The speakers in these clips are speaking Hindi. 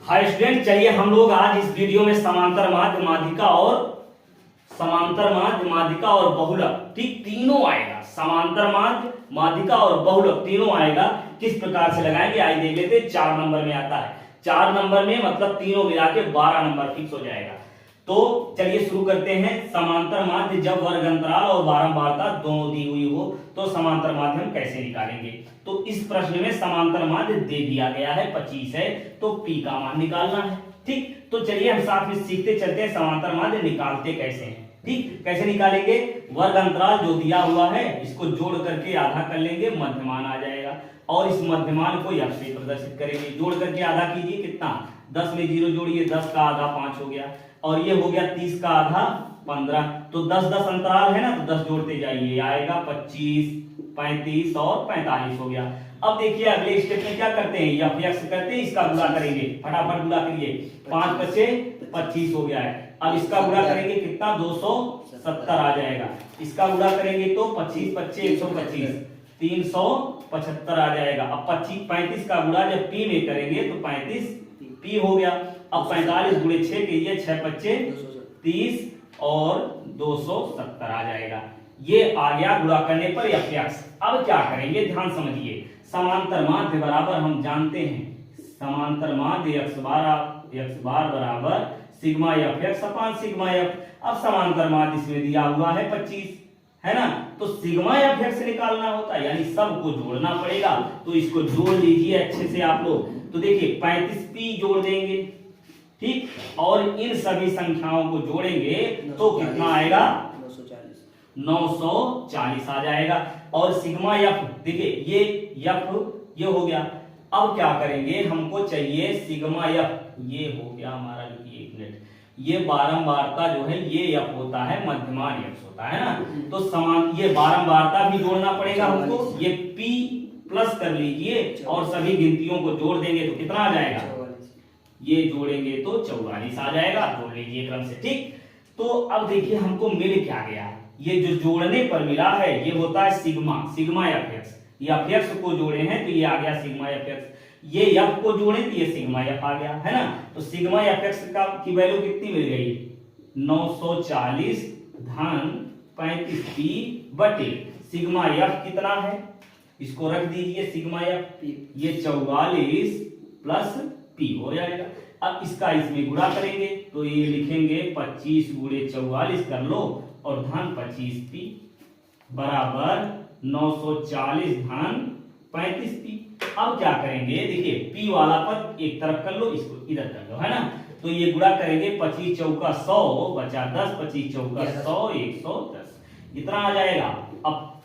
हाय स्टूडेंट, चलिए हम लोग आज इस वीडियो में समांतर माध्य माध्यिका और बहुलक, ठीक, तीनों आएगा। समांतर माध्य माध्यिका और बहुलक तीनों आएगा। किस प्रकार से लगाएंगे आइए देख लेते हैं। 4 नंबर में आता है। 4 नंबर में मतलब तीनों मिला के 12 नंबर फिक्स हो जाएगा। तो चलिए शुरू करते हैं। समांतर माध्य जब वर्ग अंतराल और बारंबारता दोनों दी हुई हो तो समांतर माध्य हम कैसे निकालेंगे। तो इस प्रश्न में समांतर माध्य दे दिया गया है 25 है, तो पी का मान निकालना है। ठीक, तो चलिए हम साथ में सीखते चलते हैं समांतर माध्य निकालते कैसे हैं। ठीक, कैसे निकालेंगे। वर्ग अंतराल जो दिया हुआ है इसको जोड़ करके आधा कर लेंगे, मध्यमान आ जाएगा और इस मध्यमान को f से प्रदर्शित करेंगे। जोड़ करके आधा कीजिए, कितना, 10 में 0 जोड़िए, 10 का आधा 5 हो गया और ये हो गया 30 का आधा 15। तो 10-10 अंतराल है ना, तो 10 जोड़ते जाइए, आएगा 25, 35 और 45 हो गया। अब देखिए अगले स्टेप में क्या करते हैं, या फिर करते हैं, इसका गुणा करेंगे, फटाफट गुणा करिए। 5 बचे 25 हो गया है। अब इसका गुणा करेंगे, कितना, 270 आ जाएगा। इसका गुणा करेंगे तो 25 बचे 125, 375 आ जाएगा। अब 35 का गुणा जब पी में करेंगे तो 35 पी हो गया। अब 45 गुणे 6 कीजिए, 6 बच्चे 30 और 270 आ जाएगा। ये आ गया गुणा करने पर f(x). अब क्या करेंगे, ध्यान समझिए। समांतर माध्य बराबर हम जानते हैं, समांतर माध्य x बार बराबर सिग्मा f(x) अपान सिग्मा f। अब समांतर माध्य इसमें दिया हुआ है 25 है ना, तो सिग्मा f(x) निकालना होता है, यानी सबको जोड़ना पड़ेगा। तो इसको जोड़ लीजिए अच्छे से आप लोग। तो देखिए 35p जोड़ देंगे, ठीक, और इन सभी संख्याओं को जोड़ेंगे तो कितना आएगा, 940 आ जाएगा। और सिग्मा f, देखिए ये f ये हो गया। अब क्या करेंगे, हमको चाहिए सिग्मा f, ये हो गया हमारा, लिखिए 1 मिनट, ये बारंबारता जो है ये f होता है, मध्यमान x होता है ना, तो समान ये बारंबारता भी जोड़ना पड़ेगा हमको। ये p प्लस कर लीजिए और सभी गिनतियों को जोड़ देंगे तो कितना आ जाएगा, ये जोड़ेंगे तो 44 आ जाएगा। जोड़ लीजिए क्रम से, ठीक। तो अब देखिए हमको मिल क्या गया, ये जो जोड़ने पर मिला है ये होता है सिग्मा f(x). ये f(x) को जोड़े हैं तो ये आ गया सिग्मा f(x). ये f को जोड़े तो ये सिग्मा f आ गया, है ना। तो सिग्मा f(x) का की वैल्यू कितनी मिल गई, 940 धन 35p बटे सिग्मा f कितना है, इसको रख दीजिए सिग्मा f, ये 44 प्लस p हो जाएगा। अब इसका इसमें गुणा करेंगे तो ये लिखेंगे 25 गुणे 44 कर लो और धन 25p बराबर 940 धन 35p। अब क्या करेंगे, देखिए p वाला पद एक तरफ कर लो, इसको इधर कर लो, है ना। तो ये गुणा करेंगे, 25 चौका 100 बचा 10, 25 चौका 100 110 इतना आ जाएगा। अब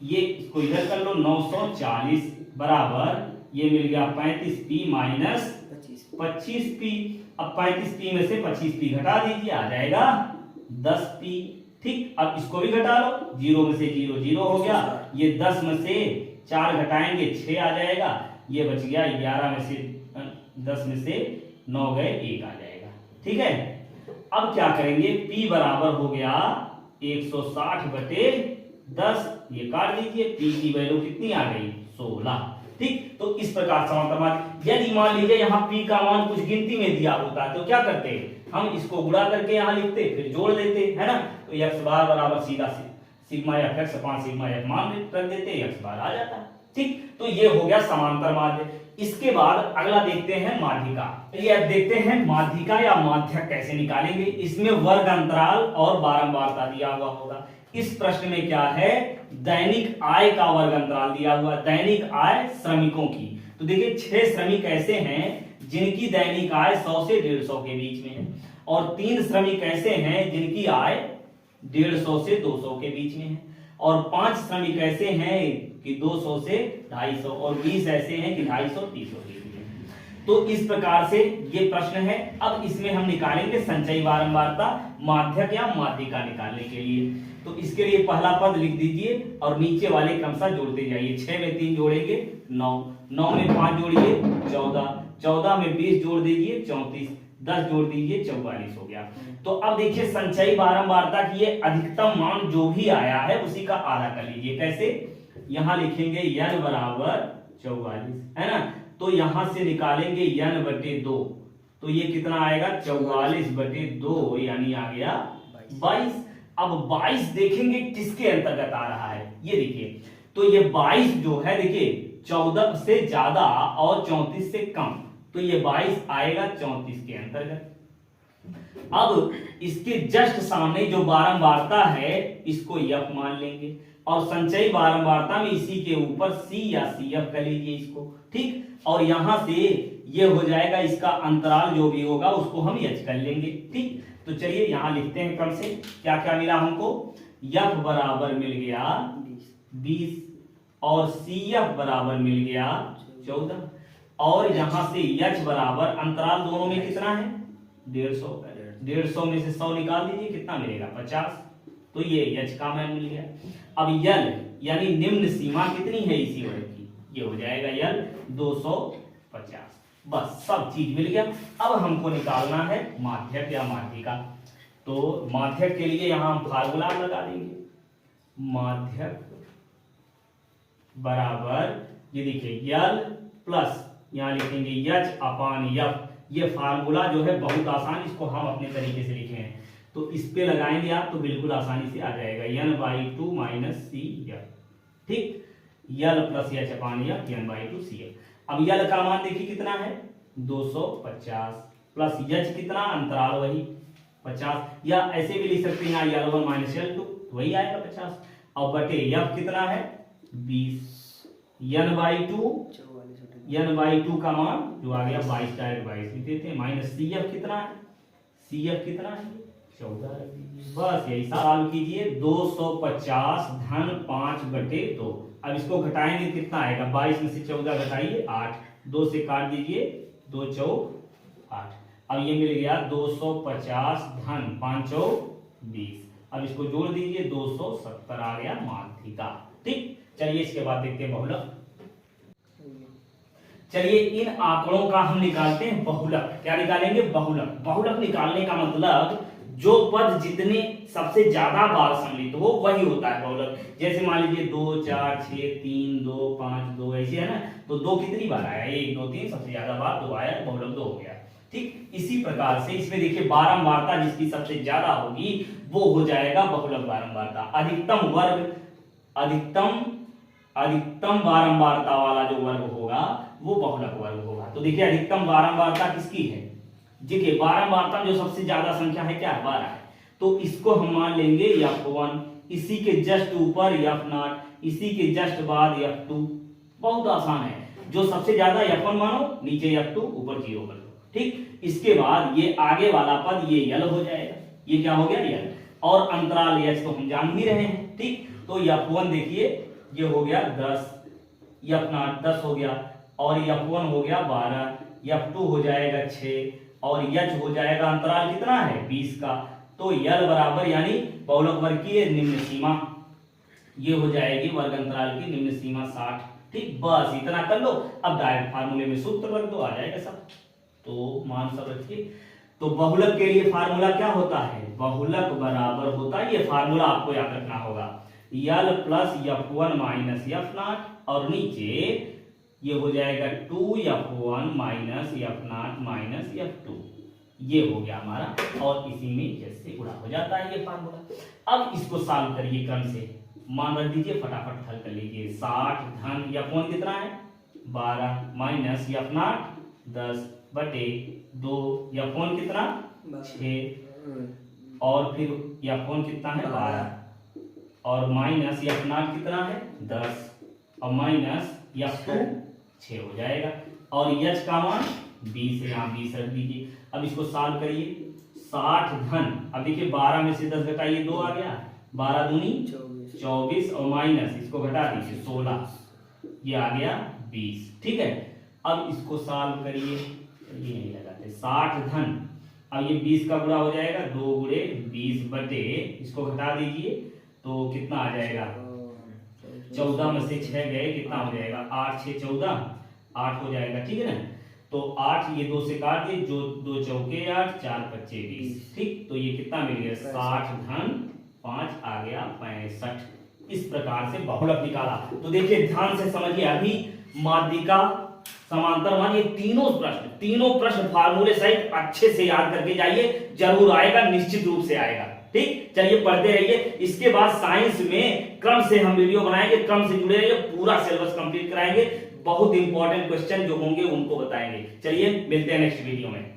ये इसको इधर कर लो, 940 बराबर ये मिल गया 35p माइनस 25p। अब 35p में से 25p घटा दीजिए, आ जाएगा 10p। ठीक, अब इसको भी घटा लो, 0 में से 0 0 हो गया, ये 10 में से 4 घटाएंगे 6 आ जाएगा, ये बच गया 11 में से 10 में से 9 गए 1 आ जाएगा। ठीक है, अब क्या करेंगे, p बराबर हो गया 160 बटे 10, ये काट दीजिए, p की वैल्यू कितनी आ गई, 16। ठीक, तो इस प्रकार समांतर माध्य, यदि मान लीजिए यहाँ p का मान कुछ गिनती में दिया होता है तो क्या करते हैं, हम इसको गुणा करके यहाँ लिखते फिर जोड़ देते, है ना। तो x बार बराबर सीधा सिग्मा f(x) अपान सिग्मा f मान रख देते, x बार आ जाता है। ठीक, तो ये हो गया समांतर माध्य। इसके बाद अगला देखते हैं माध्यिका। ये अब देखते हैं माध्यिका या माध्यक कैसे निकालेंगे। इसमें वर्ग अंतराल और बारंबारता दिया हुआ होगा। इस प्रश्न में क्या है, दैनिक आय का वर्ग अंतराल दिया हुआ, दैनिक आय श्रमिकों की। तो देखिए 6 श्रमिक ऐसे हैं जिनकी दैनिक आय 100 से 150 के बीच में है, और 3 श्रमिक ऐसे हैं जिनकी आय 150 से 200 के बीच में है, और 5 श्रमिक ऐसे हैं कि 200 से 250, और 20 ऐसे हैं कि 250 300 के बीच में। तो इस प्रकार से ये प्रश्न है। अब इसमें हम निकालेंगे संचयी बारंबारता माध्यक या माध्यिका निकालने के लिए। तो इसके लिए पहला पद लिख दीजिए और नीचे वाले क्रमशः जोड़ते जाइए। 6 में 3 जोड़ेंगे 9, 9 में 5 जोड़िए 14, 14 में 20 जोड़ दीजिए 34, 10 जोड़ दीजिए 44 हो गया। तो अब देखिए संचयी बारंबारता की ये अधिकतम मान जो भी आया है उसी का आधा कर लीजिए। कैसे, यहाँ लिखेंगे n बराबर 44, है ना। तो यहां से निकालेंगे n/2, तो ये कितना आएगा 44/2, यानी आ गया 22। अब 22 देखेंगे किसके अंतर्गत आ रहा है, ये देखिए, तो ये 22 जो है देखिए 14 से ज्यादा और 34 से कम, तो ये 22 आएगा 34 के अंतर्गत। अब इसके जस्ट सामने जो बारंबारता है इसको f मान लेंगे, और संचयी बारंबारता में इसी के ऊपर c या cf कर लीजिए इसको, ठीक। और यहां से ये हो जाएगा, इसका अंतराल जो भी होगा उसको हम h कर लेंगे, ठीक। तो चलिए यहां लिखते हैं क्रम से, क्या क्या मिला हमको, f बराबर मिल गया 20 और cf बराबर मिल गया 14, और यहां से h बराबर अंतराल दोनों में कितना है 150, 150 में से 100 निकाल दीजिए, कितना मिलेगा 50, तो ये h का मान मिल गया। अब यल यानी निम्न सीमा कितनी है इसी वर्ग की, ये हो जाएगा यल 250, बस सब चीज मिल गया। अब हमको निकालना है माध्यक या माध्यिका, तो माध्यक के लिए यहां हम फार्मूला लगा देंगे, माध्यक बराबर ये देखिए यल प्लस यहां लिखेंगे h/f, ये फार्मूला जो है बहुत आसान, इसको हम अपने तरीके से लिखे हैं, तो इस पे लगाएंगे आप तो बिल्कुल आसानी से आ जाएगा n/2 - cf, ठीक, यल प्लस h/f n/2 cf। अब यल का मान देखिए कितना है 250 प्लस h कितना, अंतराल वही 50, या ऐसे भी लिख सकते हैं l1 - l2, वही आएगा 50, और बटे f कितना है 20, n/2 का मान जो आ गया 22, डायरेक्ट 22 लिख देते हैं, माइनस cf कितना है, cf कितना है 14 रख दीजिए, बस यही सॉल्व कीजिए। 250 धन 5/2, अब इसको घटाएंगे कितना आएगा, 22 में से 14 घटाइए 8, 2 से काट दीजिए 2 चौक 8, अब ये मिल गया 250 धन 5 चौक 20, अब इसको जोड़ दीजिए 270 आ गया माध्यिका, ठीक। चलिए इसके बाद देखते हैं बहुलक। चलिए इन आंकड़ों का हम निकालते हैं बहुलक, क्या निकालेंगे बहुलक। बहुलक निकालने का मतलब जो पद जितने सबसे ज्यादा बार सम्मिलित हो वही होता है बहुलक। जैसे मान लीजिए 2 4 6 3 2 5 2 ऐसे है ना, तो 2 कितनी बार आया 1 2 3, सबसे ज्यादा बार 2 आया, बहुलक 2 हो गया, ठीक। इसी प्रकार से इसमें देखिए बारंबारता जिसकी सबसे ज्यादा होगी वो हो जाएगा बहुलक बारंबारता। अधिकतम वर्ग अधिकतम बारंबारता वाला जो वर्ग होगा वो बहुलक वर्ग होगा। तो देखिए अधिकतम बारंबारता किसकी है, देखिए बारंबारता जो सबसे ज्यादा संख्या है क्या है 12 है, तो इसको हम मान लेंगे f1, इसी के जस्ट ऊपर f0, इसी के जस्ट बाद f2, बहुत आसान है, जो सबसे ज्यादा f1 मानो, नीचे f2, ऊपर 0 कर दो, ठीक। इसके बाद ये आगे वाला पद ये यल हो जाएगा, ये क्या हो गया यल, और अंतराल h तो हम जान ही रहे हैं, ठीक। तो f1 देखिए ये हो गया 10, f0 10 हो गया, और f1 हो गया 12, f2 हो जाएगा 6, और h हो जाएगा अंतराल कितना है 20 का, तो यल बराबर यानी बहुलक वर्ग की निम्न सीमा ये हो जाएगी वर्ग अंतराल की निम्न सीमा 60, ठीक। बस इतना कर लो, अब डायरेक्ट फार्मूले में सूत्र रख दो, आ जाएगा सब, तो मान सब रखिए। तो बहुलक के लिए फार्मूला क्या होता है, बहुलक बराबर होता है, ये फार्मूला आपको याद रखना होगा, यल प्लस f1 माइनस f0, और नीचे ये हो जाएगा 2f1 minus f0 minus f2, ये हो गया हमारा, और इसी में जैसे गुणा हो जाता है ये फार्मूला। अब इसको सॉल्व करिए क्रम से, मान रख दीजिए, फटाफट हल कर लीजिए। 60 धन f1 कितना है 12 माइनस f0 10 बटे 2, f1 कितना 6, और फिर f1 कितना है 12, और माइनस f0 कितना है 10, और माइनस f2 6 हो जाएगा, और h का मान 20 है, यहाँ 20 रख दीजिए। अब इसको सॉल्व करिए, 60 धन, अब देखिए 12 में से 10 घटाइए 2 आ गया, 12 दूनी 24, और माइनस इसको घटा दीजिए 16, ये आ गया 20, ठीक है। अब इसको सॉल्व करिए, ये नहीं लगाते, 60 धन, अब ये 20 का गुणा हो जाएगा 2 गुणे 20 बटे, इसको घटा दीजिए तो कितना आ जाएगा 14 में से 6 गए, कितना हो जाएगा 8 6 14, 8 हो जाएगा, ठीक है ना। तो 8 ये 2 से काट दिए, जो 2 चौके 8 4 25 20, ठीक। तो ये कितना मिल गया 60 धन 5 आ गया 65। इस प्रकार से बहुलक निकाला। तो देखिए ध्यान से समझिए, अभी माध्यिका समांतर मान, ये तीनों प्रश्न फार्मूले सहित अच्छे से याद करके जाइए, जरूर आएगा, निश्चित रूप से आएगा। ठीक, चलिए पढ़ते रहिए। इसके बाद साइंस में क्रम से हम वीडियो बनाएंगे, क्रम से जुड़े रहिए, पूरा सिलेबस कंप्लीट कराएंगे, बहुत इंपॉर्टेंट क्वेश्चन जो होंगे उनको बताएंगे। चलिए मिलते हैं नेक्स्ट वीडियो में।